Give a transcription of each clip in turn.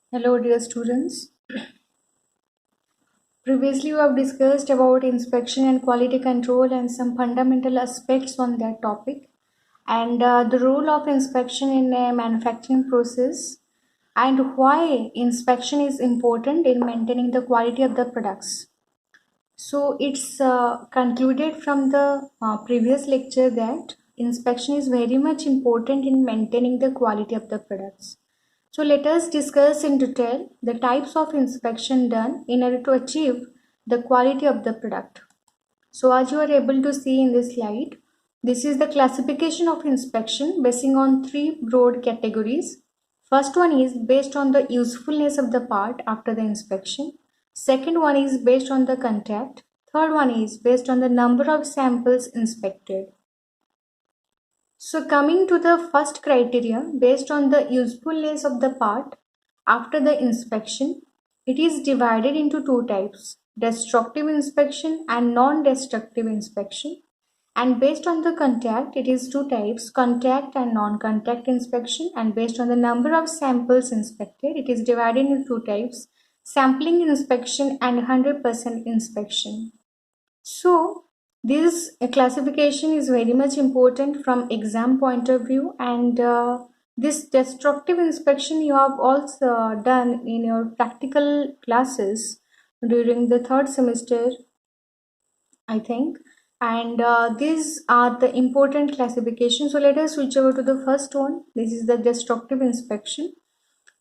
Hello dear students. Previously we have discussed about inspection and quality control and some fundamental aspects on that topic and the role of inspection in a manufacturing process and why inspection is important in maintaining the quality of the products. So it's concluded from the previous lecture that inspection is very much important in maintaining the quality of the products. So let us discuss in detail the types of inspection done in order to achieve the quality of the product. So as you are able to see in this slide, this is the classification of inspection basing on three broad categories. First one is based on the usefulness of the part after the inspection. Second one is based on the contact. Third one is based on the number of samples inspected. So coming to the first criteria based on the usefulness of the part after the inspection, it is divided into two types, destructive inspection and non-destructive inspection. And based on the contact, it is two types, contact and non-contact inspection. And based on the number of samples inspected, it is divided into two types, sampling inspection and 100% inspection. So this classification is very much important from exam point of view, and this destructive inspection you have also done in your practical classes during the third semester, I think. And these are the important classification. So let us switch over to the first one. This is the destructive inspection.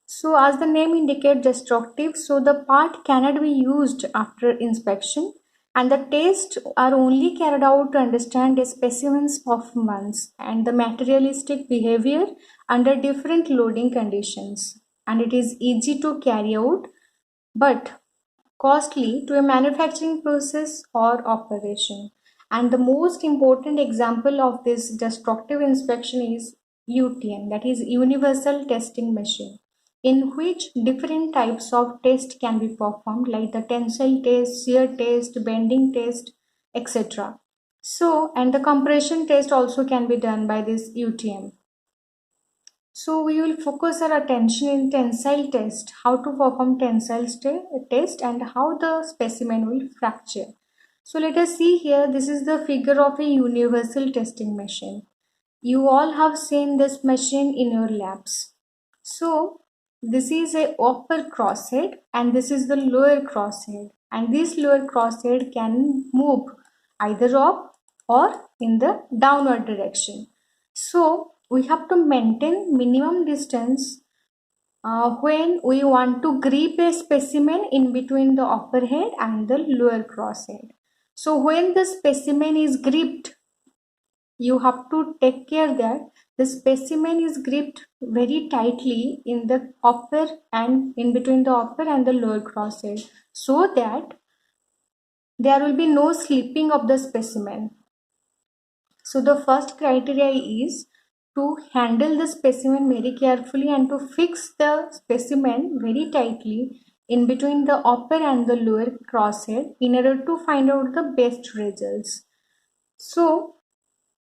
So as the name indicates destructive, so the part cannot be used after inspection and the tests are only carried out to understand a specimen's performance and the materialistic behavior under different loading conditions, and it is easy to carry out but costly to a manufacturing process or operation. And the most important example of this destructive inspection is UTM, that is Universal Testing Machine, in which different types of tests can be performed like the tensile test, shear test, bending test, etc. So, and the compression test also can be done by this UTM. So we will focus our attention in tensile test, how to perform tensile test and how the specimen will fracture. So let us see here, this is the figure of a universal testing machine. You all have seen this machine in your labs. So this is a upper crosshead and this is the lower crosshead, and this lower crosshead can move either up or in the downward direction. So we have to maintain minimum distance when we want to grip a specimen in between the upper head and the lower crosshead. So when the specimen is gripped, you have to take care that the specimen is gripped very tightly in the upper and in between the upper and the lower crosshead, so that there will be no slipping of the specimen. So the first criteria is to handle the specimen very carefully and to fix the specimen very tightly in between the upper and the lower crosshead in order to find out the best results. So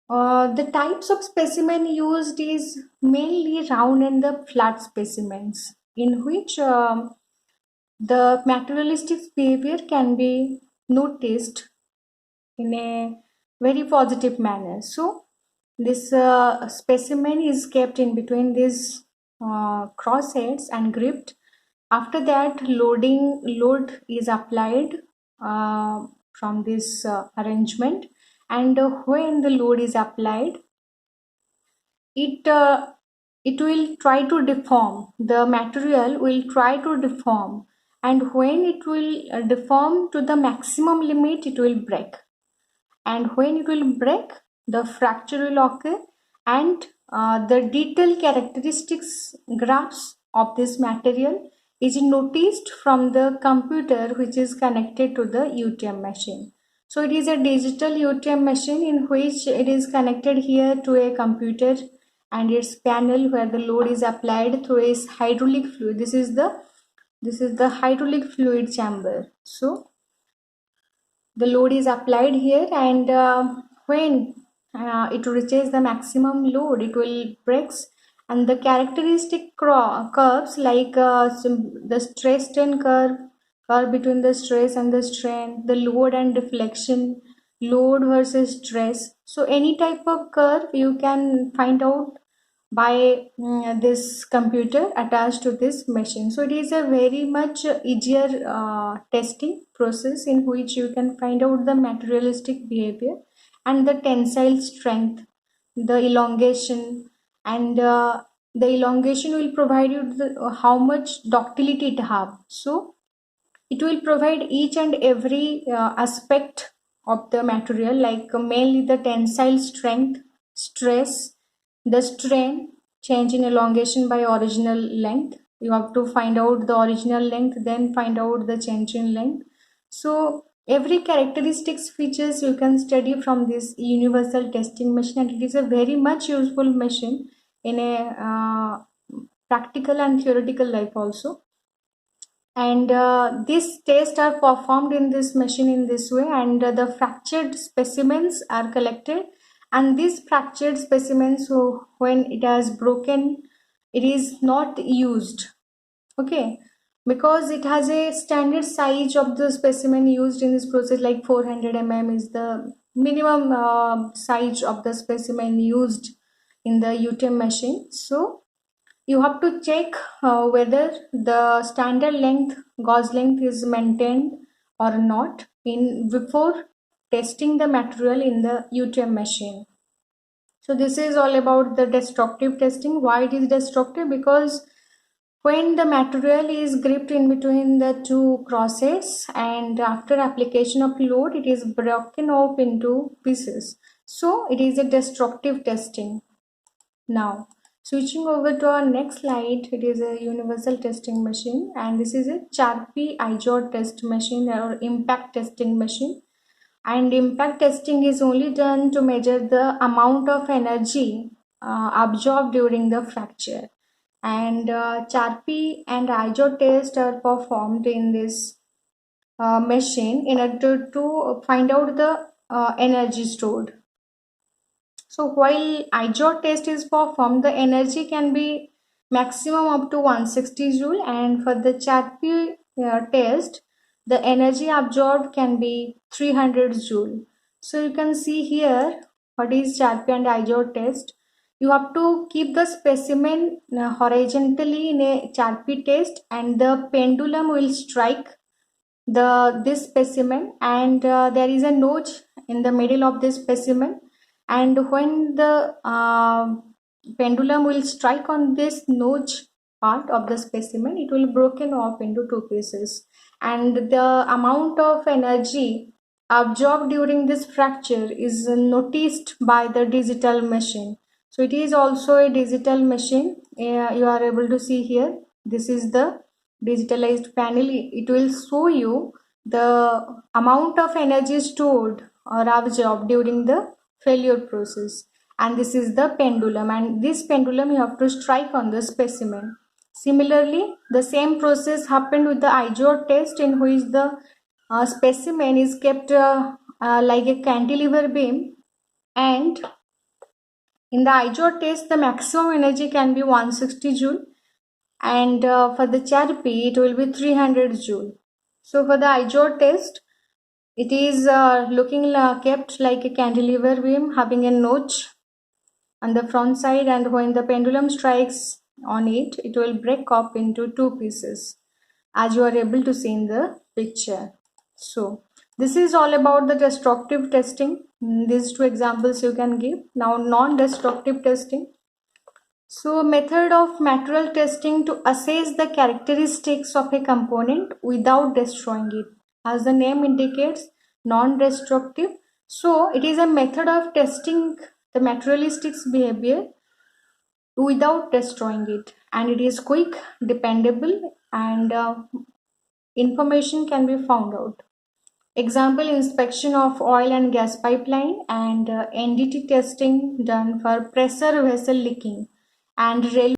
the types of specimen used is mainly round and the flat specimens, in which the materialistic behavior can be noticed in a very positive manner. So this specimen is kept in between these crossheads and gripped. After that, load is applied from this arrangement, and when the load is applied, it it will try to deform. The material will try to deform, and when it will deform to the maximum limit, it will break, and when it will break, the fracture will occur, and the detailed characteristics graphs of this material is noticed from the computer which is connected to the UTM machine. So it is a digital UTM machine in which it is connected here to a computer and its panel where the load is applied through its hydraulic fluid. This is the hydraulic fluid chamber. So the load is applied here, and when it reaches the maximum load, it will breaks, And the characteristic curves like the stress strain curve between the stress and the strain, the load and deflection, load versus stress. So any type of curve you can find out by this computer attached to this machine. So it is a very much easier testing process in which you can find out the materialistic behavior and the tensile strength, the elongation, and the elongation will provide you how much ductility it have. So it will provide each and every aspect of the material, like mainly the tensile strength, stress, the strain, change in elongation by original length. You have to find out the original length, then find out the change in length. So every characteristics features you can study from this universal testing machine, and it is a very much useful machine in a practical and theoretical life also. And these tests are performed in this machine in this way, and the fractured specimens are collected, and these fractured specimens, so when it has broken, it is not used, okay, because it has a standard size of the specimen used in this process, like 400 is the minimum size of the specimen used in the UTM machine. So you have to check whether the standard length, gauge length is maintained or not in before testing the material in the UTM machine. So this is all about the destructive testing. Why it is destructive? Because when the material is gripped in between the two crosses and after application of load, it is broken up into pieces. So it is a destructive testing. Now, switching over to our next slide, it is a universal testing machine, and this is a Charpy IJOT test machine or impact testing machine. And impact testing is only done to measure the amount of energy absorbed during the fracture. And Charpy and IJOT test are performed in this machine in order to find out the energy stored. So while IJOT test is performed, the energy can be maximum up to 160 joule, and for the Charpy test, the energy absorbed can be 300 joule. So you can see here what is Charpy and IJOT test. You have to keep the specimen horizontally in a Charpy test, and the pendulum will strike this specimen, and there is a notch in the middle of this specimen, and when the pendulum will strike on this notch part of the specimen, it will broken off into two pieces, and the amount of energy absorbed during this fracture is noticed by the digital machine. So it is also a digital machine. You are able to see here, this is the digitalized panel. It will show you the amount of energy stored or absorbed during the failure process, and this is the pendulum, and this pendulum you have to strike on the specimen. Similarly, the same process happened with the IJOT test, in which the specimen is kept like a cantilever beam, and in the IJOT test the maximum energy can be 160 joule, and for the Charpy it will be 300 joule. So for the IJOT test, it is looking kept like a cantilever beam having a notch on the front side, and when the pendulum strikes on it, it will break up into two pieces, as you are able to see in the picture. So this is all about the destructive testing. These two examples you can give. Now non-destructive testing. So method of material testing to assess the characteristics of a component without destroying it. As the name indicates, non-destructive. So it is a method of testing the materialistics behavior without destroying it, and it is quick, dependable, and information can be found out. Example, inspection of oil and gas pipeline, and NDT testing done for pressure vessel leaking, and railway